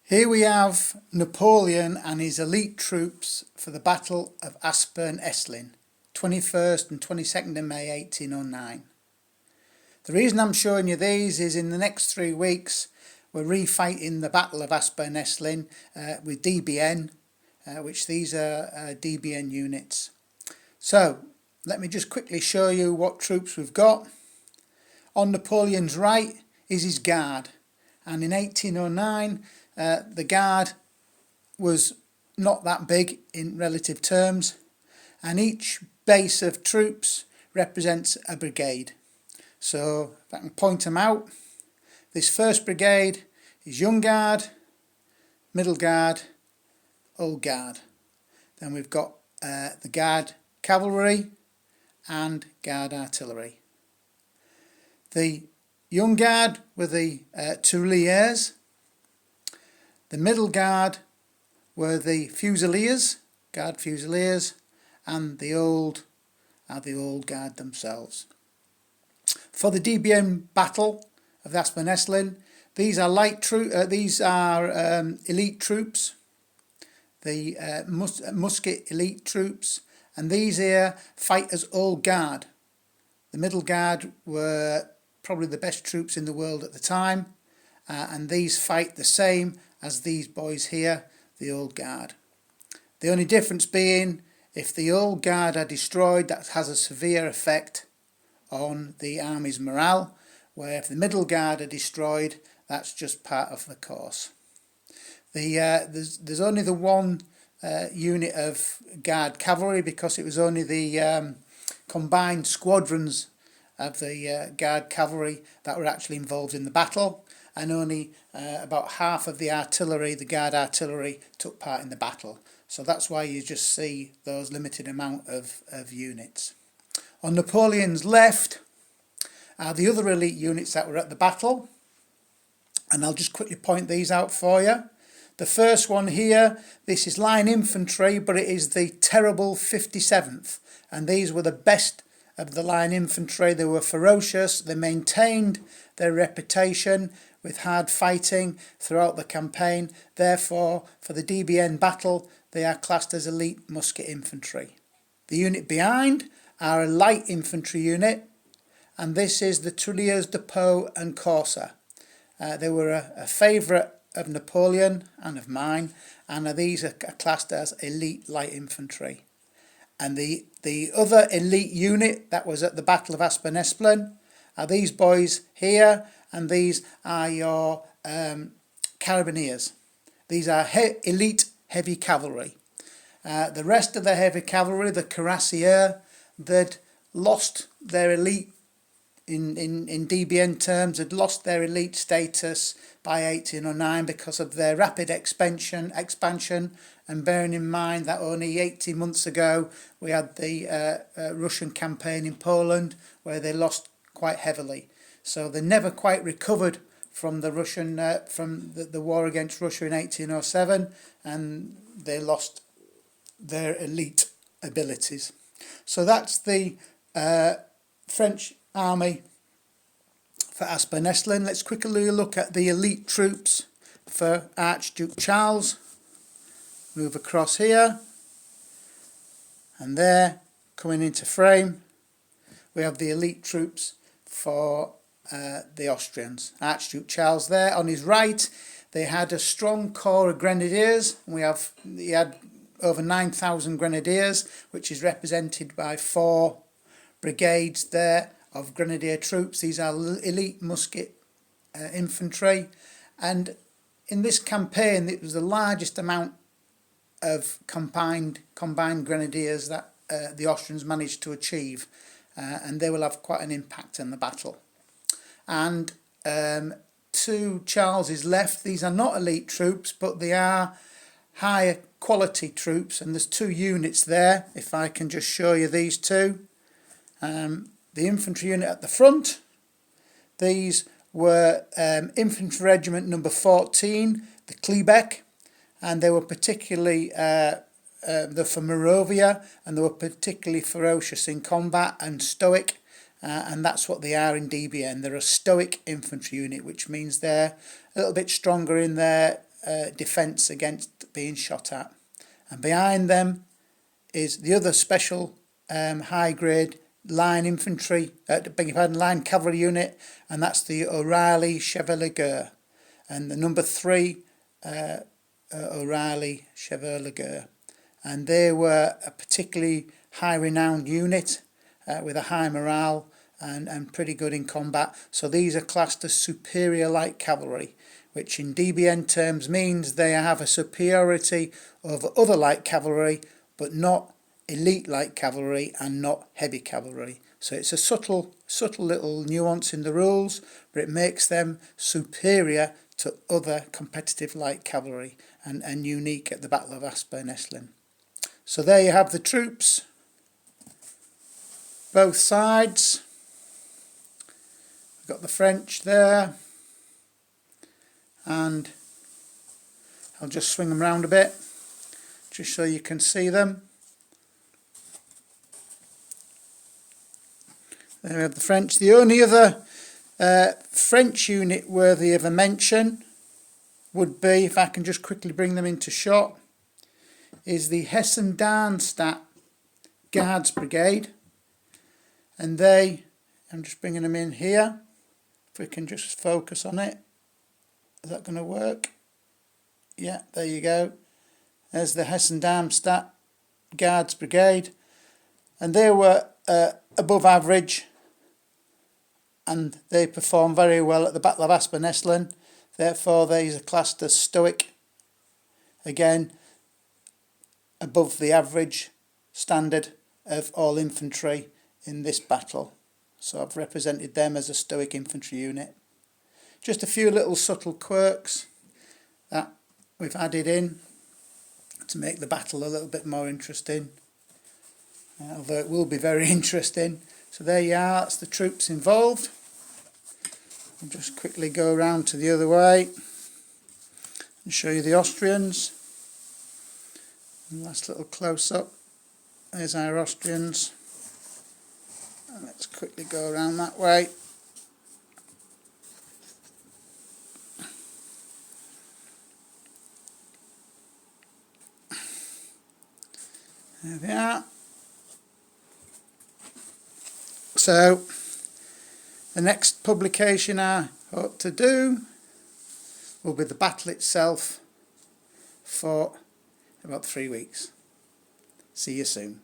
Here we have Napoleon and his elite troops for the Battle of Aspern, Essling, 21st and 22nd of May 1809. The reason I'm showing you these is in the next 3 weeks we're refighting the Battle of Aspern, Essling with DBN, which these are DBN units. So let me just quickly show you what troops we've got. On Napoleon's right is his guard, and in 1809 the guard was not that big in relative terms, and each base of troops represents a brigade. So if I can point them out, this first brigade is Young Guard, Middle Guard, Old Guard. Then we've got the Guard Cavalry and Guard Artillery. The Young Guard were the Tirailleurs. The Middle Guard were the Fusiliers, Guard Fusiliers, and the Old are the Old Guard themselves. For the DBN battle of the Aspern Essling, these are elite troops, the musket elite troops, and these here fight as Old Guard. The Middle Guard were probably the best troops in the world at the time, and these fight the same as these boys here, the Old Guard. The only difference being, if the Old Guard are destroyed, that has a severe effect on the army's morale, where if the Middle Guard are destroyed, that's just part of the course. There's only the one unit of Guard Cavalry, because it was only the combined squadrons of the Guard Cavalry that were actually involved in the battle, and only about half of the artillery, the Guard Artillery, took part in the battle. So that's why you just see those limited amount of units. On Napoleon's left are the other elite units that were at the battle, and I'll just quickly point these out for you. The first one here, this is line infantry, but it is the terrible 57th, and these were the best of the line infantry. They were ferocious, they maintained their reputation with hard fighting throughout the campaign. Therefore, for the DBN battle, they are classed as elite musket infantry. The unit behind are a light infantry unit, and this is the Tirailleurs de Pau and Corsa. They were a favourite of Napoleon and of mine, and these are classed as elite light infantry. And the other elite unit that was at the Battle of Aspern Essling are these boys here, and these are your Carabiniers. These are elite heavy cavalry. The rest of the heavy cavalry, the Cuirassiers, they'd lost their elite, in DBN terms, had lost their elite status by 1809 because of their rapid expansion, and bearing in mind that only 18 months ago we had the Russian campaign in Poland where they lost quite heavily. So they never quite recovered from the Russian from the war against Russia in 1807, and they lost their elite abilities. So that's the French army for Aspern Essling. Let's quickly look at the elite troops for Archduke Charles. Move across here, and there, coming into frame, we have the elite troops for the Austrians. Archduke Charles there. On his right, they had a strong corps of grenadiers. He had over 9,000 grenadiers, which is represented by 4 brigades there of grenadier troops. These are elite musket infantry, and in this campaign it was the largest amount of combined grenadiers that the Austrians managed to achieve, and they will have quite an impact on the battle. And to Charles's left, these are not elite troops, but they are higher quality troops, and there's 2 units there. If I can just show you these two. The infantry unit at the front, these were infantry regiment number 14, the Klebeck, and they were particularly they're from Moravia, and they were particularly ferocious in combat and stoic, and that's what they are in DBN. They're a stoic infantry unit, which means they're a little bit stronger in their defence against being shot at. And behind them is the other special high grade line infantry, line cavalry unit, and that's the O'Reilly Chevalier, and the number 3 O'Reilly Chevalier, and they were a particularly high renowned unit with a high morale and pretty good in combat. So these are classed as superior light cavalry, which in DBN terms means they have a superiority over other light cavalry, but not elite light cavalry and not heavy cavalry. So it's a subtle little nuance in the rules, but it makes them superior to other competitive light cavalry and unique at the Battle of Aspern Essling. So there you have the troops, both sides. We've got the French there, and I'll just swing them round a bit just so you can see them. There we have the French. The only other French unit worthy of a mention would be, if I can just quickly bring them into shot, is the Hessen-Darmstadt Guards Brigade. And they, I'm just bringing them in here, if we can just focus on it. Is that going to work? Yeah, there you go. There's the Hessen-Darmstadt Guards Brigade. And they were above average, and they performed very well at the Battle of Aspern Essling. Therefore, these are classed as stoic. Again, above the average standard of all infantry in this battle. So I've represented them as a stoic infantry unit. Just a few little subtle quirks that we've added in to make the battle a little bit more interesting. Although it will be very interesting. So there you are, that's the troops involved. I'll just quickly go around to the other way and show you the Austrians. And last little close up, there's our Austrians. And let's quickly go around that way. There we are. So the next publication I hope to do will be the battle itself for about 3 weeks. See you soon.